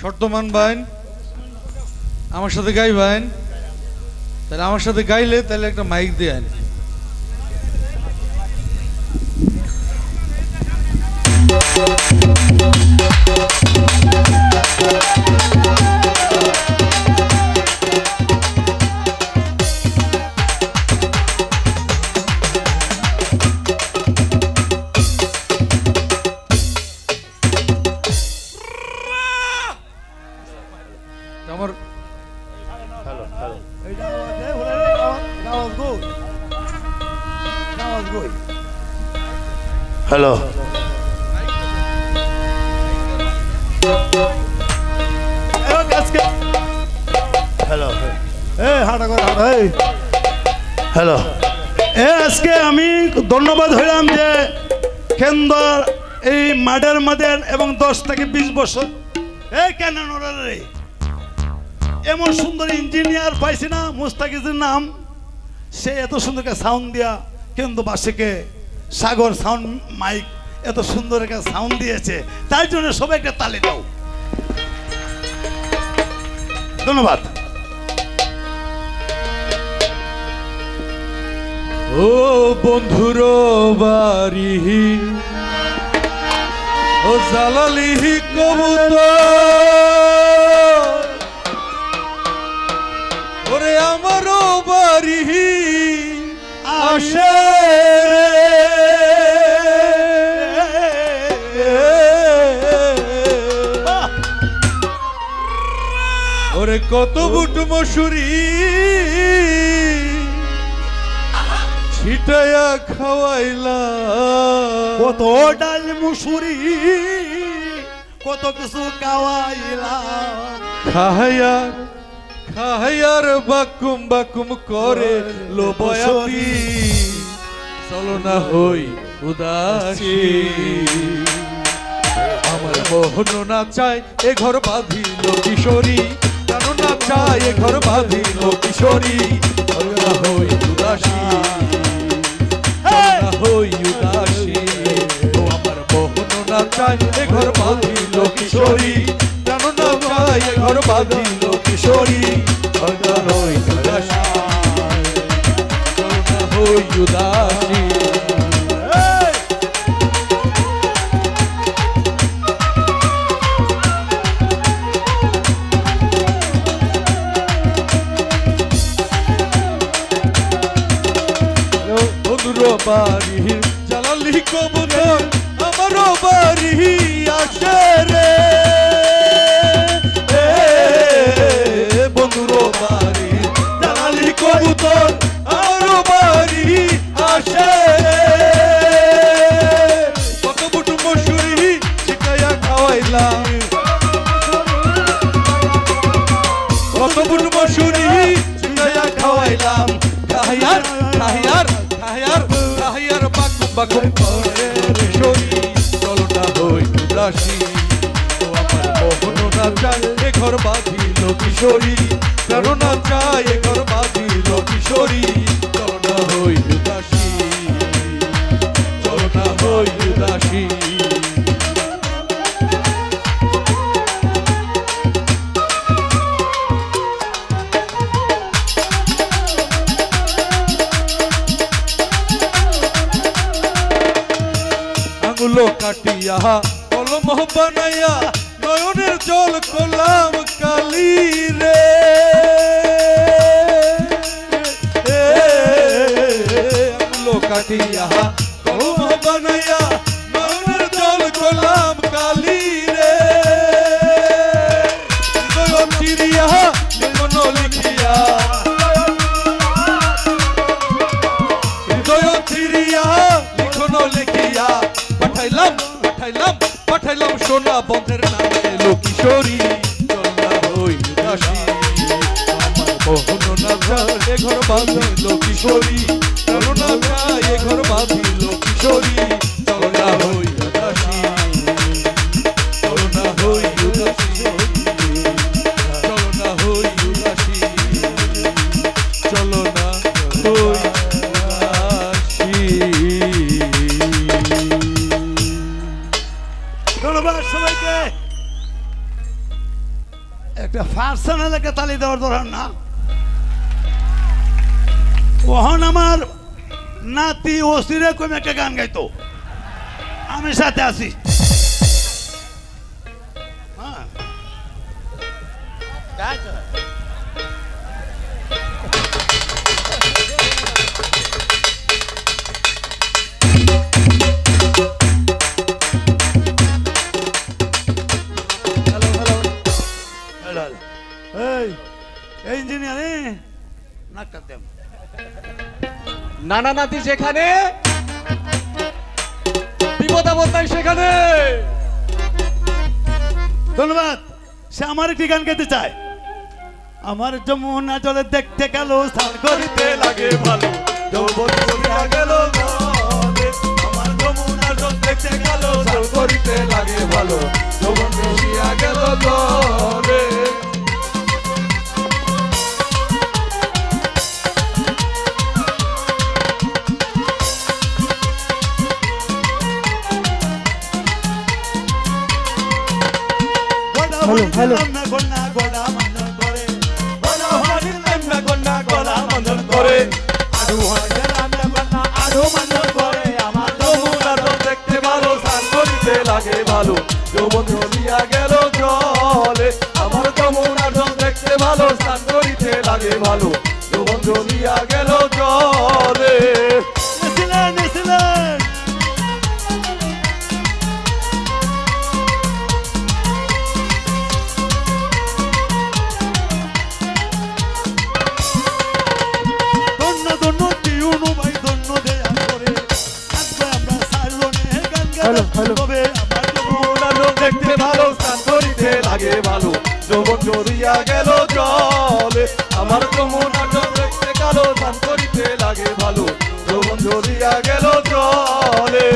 শর্তমান বাইন আমার সাথে গাইবেন, তাহলে আমার সাথে গাইলে তাহলে একটা মাইক দেন। আমার হ্যালো হ্যালো হ্যালো আজকে আমি ধন্যবাদ হইলাম যে কেন্দ্র এই মাঠের মধ্যে এবং 10 থেকে 20 বছর কেন রে এমন সুন্দর ইঞ্জিনিয়ার পাইছি না, মুস্তাকিজের নাম, সে এত সুন্দর সাউন্ড দিয়া কিন্তু বাসীকে সাগর সাউন্ড মাইক এত সুন্দর একটা সাউন্ড দিয়েছে, তার জন্য সবাইকে তালি দাও। ধন্যবাদ। ও বন্ধুর বাড়ি ও জালালি কবুতর, ওরে আমারও বাড়ি আসে ওরে কত বুট মশুরি ছিটায়া খাওয়াইলা, কত ডাল মুসুরি কত কিছু খাওয়াইলাম, খাহায়ার খাহায়ার বাকুম বাকুম করে লোবয়াতি, চলো না হই উদাসী, আমার মোহন না চায় এ ঘর বাঁধিল কিশোরী, কেন না চায় এ ঘর বাঁধিল কিশোরী, চলো না হই উদাসী, চলো না হই উদাসী, ও আমার মোহন না চায় এ ঘর বাঁধিল কিশোরী, কেন না চায় এ ঘর বাঁধিল কিশোরী, চলো না হই উদাসী, চলো না হই উদাসী। বাড়ি জালালি কবুতর আমারও বাড়ি আসে রে, বন্ধুর বাড়ি জালালি কবুতর আমারও বাড়ি আসে, কত বুট মশুরি ছিটাইয়া খাওয়াইলাম, কত বুট মশুরি ছিটাইয়া খাওয়াইলাম, খাহিয়ার খাহিয়ার খাহিয়ার খাহিয়ার বাকুম বাকুম করে কিশোরী, চলো না হই উদাসী, ও আমার মোহন না চায় এ ঘর বাঁধিল কিশোরী, কেন না চায় এ ঘর বাঁধিল কিশোরী, চলো না হই উদাসী, চলো না হই উদাসী। আঙুলো কাটিয়া কলম বানাইয়া নয়নের জল করলাম কালি রে, আঙুলো কাটিয়া কলম বানাইয়া নয়নের জল করলাম কালি রে, হৃদয় চিরিয়া লিখন লিখিয়া, হৃদয় চিরিয়া লিখন লিখিয়া, পাঠাইলাম পাঠাইলাম পাঠাইলাম সোনা বন্ধের নামে এলো কিশোরী, চল না হই উদাসী, আমার মোহন না চায় এ ঘর বাঁধিল কিশোরী, চলো না চায় এ ঘর বাঁধিল কিশোরী, চলো না হই উদাসী, চলো না হই উদাসী, চলো না হই উদাসী, চলো না হই উদাসী। ধন্যবাদ সবাইকে। একটা পার্সোনালকে তালি দেওয়ার দরকার না। ওহন আমার নাতি ওসিরে কম একটা গান গাইতো, আমি সাথে আছি। হ্যাঁ ইঞ্জিনিয়ার নাকটা দেম নানা নাতি যেখানে বিপদ আপদ নাই সেখানে। ধন্যবাদ। সে আমার একটি গান গাইতে চায়। আমার যমুনা জলে দেখতে গেল স্নান করিতে লাগে ভালো, যৌবন চলিয়া গেল জলে। আমার যমুনা জল দেখতে গেল স্নান করিতে লাগে ভালো, যৌবন চলিয়া গেল জলে। হ্যালো লাগে ভালো, যৌবন চলিয়া গেল জলে। আমার যমুনার জল দেখতে ভালো, স্নান করিতে লাগে ভালো, যৌবন চলিয়া গেল জলে। দেখতে ভালো, স্নান করিতে লাগে ভালো, যৌবন চলিয়া গেল জলে। আমার যমুনার জল দেখতে গেল, স্নান করিতে লাগে ভালো, যৌবন চলিয়া গেল জলে।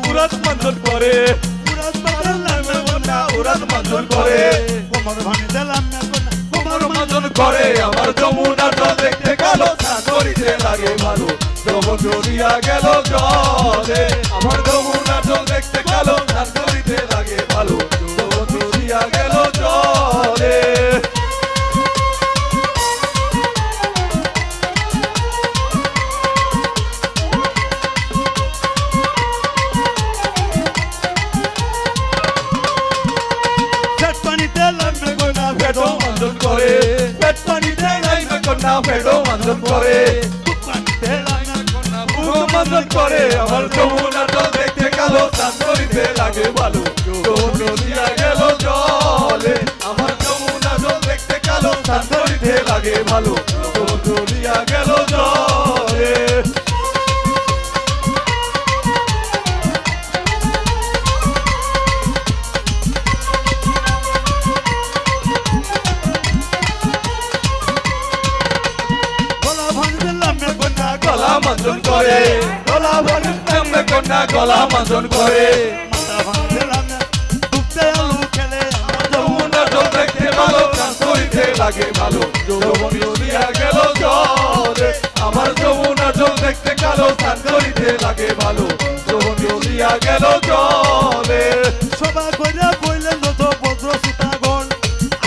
উরাত মঞ্জন করে, উরাত মঞ্জন করে, কোমর মঞ্জন করে। আমার যমুনার জল দেখতে গেল, স্নান করিতে লাগে ভালো, যৌবন চলিয়া গেল জলে। আমার যমুনার জল দেখতে গেল, স্নান করিতে লাগে ভালো, যৌবন চলিয়া গেল জলে। পেট পানিতে নাইবে কন্যা পেটও মঞ্জন করে, মঞ্জন করে। আমার যমুনার জল দেখতে গেল, স্নান করিতে লাগে ভালো, যৌবন চলিয়া গেল জলে। আমার যমুনার জল দেখতে গেল, স্নান করিতে লাগে ভালো, যৌবন চলিয়া গেল জলে। গলা মঞ্জন করে, গলা ভাঙে কন্যা গলা মঞ্জন করে। যমুনার জল দেখতে ভালো, স্নান করিতে লাগে ভালো, যৌবন চলিয়া গেল জলে। আমার যমুনার জল দেখতে গেল, স্নান করিতে লাগে ভালো, যৌবন চলিয়া গেল জলে। সবাই কইরা কইলেন যত ভদ্র সুতাগণ,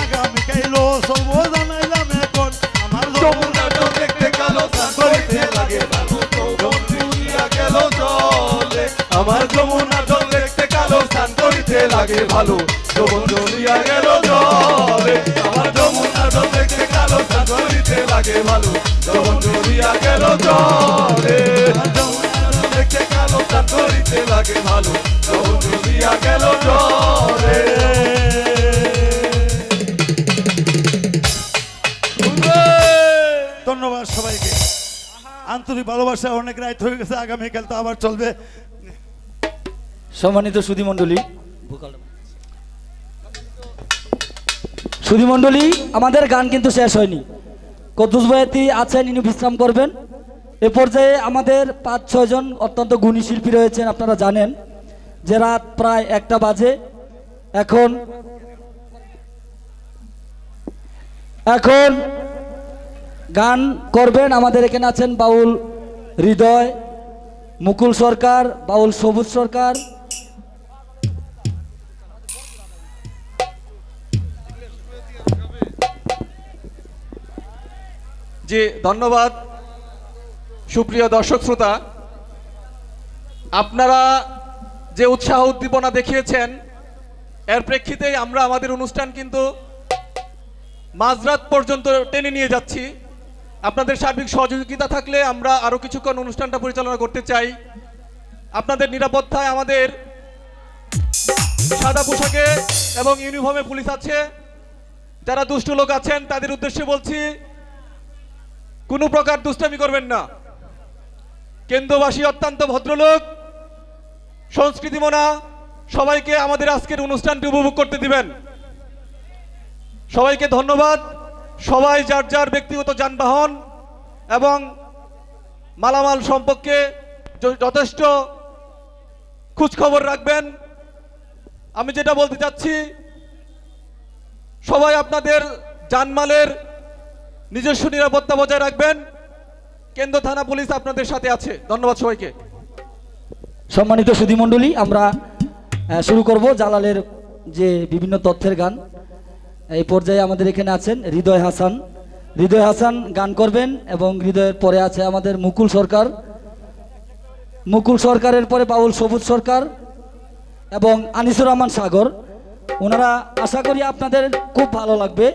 আগামী কাইলো সর্ব জানাইলাম এখন। আমার যমুনার জল দেখতে গেল, স্নান করিতে লাগে ভালো, যৌবন চলিয়া গেল জলে। আমার যমুনার জল দেখতে গেল, স্নান করিতে লাগে ভালো, যৌবন চলিয়া গেল জলে। আমার যমুনার জল দেখতে গেল, স্নান করিতে লাগে ভালো, যৌবন চলিয়া গেল জলে। যমুনার জল দেখতে গেল, স্নান করিতে লাগে ভালো, যৌবন চলিয়া গেল জলে। ধন্যবাদ সবাইকে, আন্তরিক ভালোবাসা। অনেক রাত হয়ে গেছে, আগামীকাল তো আবার চলবে। সম্মানিত সুধীমণ্ডলী, আমাদের গান কিন্তু শেষ হয়নি। কদ্দুস ভাইয়াতি আছেন, ইনি বিশ্রাম করবেন। এ পর্যায়ে আমাদের ৫-৬ জন অত্যন্ত গুণী শিল্পী রয়েছেন। আপনারা জানেন যে রাত প্রায় ১টা বাজে। এখন এখন গান করবেন আমাদের এখানে আছেন বাউল হৃদয়, মুকুল সরকার, বাউল সবুজ সরকার। জি ধন্যবাদ। সুপ্রিয় দর্শক শ্রোতা, আপনারা যে উৎসাহ উদ্দীপনা দেখিয়েছেন এর প্রেক্ষিতেই আমরা আমাদের অনুষ্ঠান কিন্তু মাঝরাত পর্যন্ত টেনে নিয়ে যাচ্ছি। আপনাদের সার্বিক সহযোগিতা থাকলে আমরা আরো কিছুক্ষণ অনুষ্ঠানটা পরিচালনা করতে চাই। আপনাদের নিরাপত্তায় আমাদের সাদা পোশাকে এবং ইউনিফর্মে পুলিশ আছে। যারা দুষ্ট লোক আছেন তাদের উদ্দেশ্যে বলছি, কোনো প্রকার দুষ্টামি করবেন না। কেন্দ্রবাসী অত্যন্ত ভদ্রলোক, সংস্কৃতিমনা, সবাইকে আমাদের আজকের অনুষ্ঠানটি উপভোগ করতে দিবেন। সবাইকে ধন্যবাদ। সবাই যার যার ব্যক্তিগত যানবাহন এবং মালামাল সম্পর্কে যথেষ্ট খোঁজখবর রাখবেন। আমি যেটা বলতে চাচ্ছি, সবাই আপনাদের জানমালের নিজস্ব নিরাপত্তা বজায় রাখবেন। কেন্দ্র থানা পুলিশ আপনাদের সাথে আছে। ধন্যবাদ সবাইকে। সম্মানিত সুধীমণ্ডলী, আমরা শুরু করব জালালের যে বিভিন্ন তথ্যের গান। এই পর্যায়ে আমাদের এখানে আছেন হৃদয় হাসান। হৃদয় হাসান গান করবেন এবং হৃদয়ের পরে আছে আমাদের মুকুল সরকার। মুকুল সরকারের পরে বাউল সবুজ সরকার এবং আনিসুর রহমান সাগর। ওনারা আশা করি আপনাদের খুব ভালো লাগবে।